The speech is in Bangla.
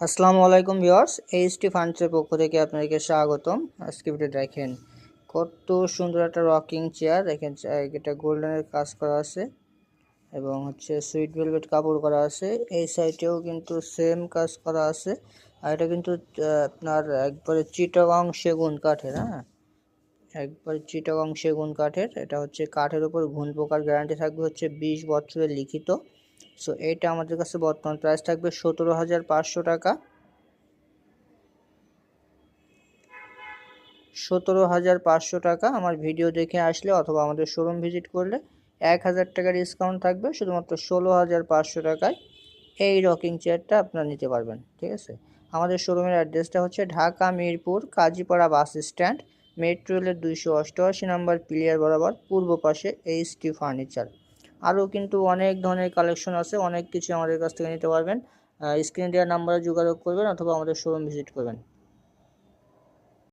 আসসালামু আলাইকুম ভিউয়ার্স, এইচটি ফার্নিচারের পক্ষ থেকে আপনাদেরকে স্বাগতম। আজকে ভিডিও দেখেন কত সুন্দর একটা রকিং চেয়ার। দেখেন এটা গোল্ডেনের কাজ করা আছে এবং হচ্ছে সুইট ভেলভেট কাপড় করা আছে। এই সাইডেও কিন্তু সেম কাজ করা আছে। আর এটা কিন্তু আপনার একবারে চিটাগং সেগুন কাঠের। হ্যাঁ, একবারে চিটাগং সেগুন কাঠের। এটা হচ্ছে কাঠের উপর ঘুণ পোকার গ্যারান্টি থাকবে হচ্ছে 20 বছরের লিখিত। সো এটা আমাদের কাছে বর্তমান প্রাইস থাকবে 17,500 টাকা। 17,500 টাকা। আমার ভিডিও দেখে আসলে অথবা আমাদের শোরুম ভিজিট করলে 1,000 টাকা ডিসকাউন্ট থাকবে। শুধুমাত্র 16,500 টাকায় এই রকিং চেয়ারটা আপনারা নিতে পারবেন। ঠিক আছে, আমাদের শোরুমের অ্যাড্রেসটা হচ্ছে Dhaka Mirpur Kazipara bus stand, metro রেলের 288 নাম্বার পিলিয়ার বরাবর পূর্ব পাশে এইচটি ফার্নিচার। আরও কিন্তু অনেক ধরনের কালেকশন আছে, অনেক কিছু আমাদের কাছ থেকে নিতে পারবেন। স্ক্রিনে দেওয়ার নাম্বারে যোগাযোগ করবেন অথবা আমাদের শোরুম ভিজিট করবেন।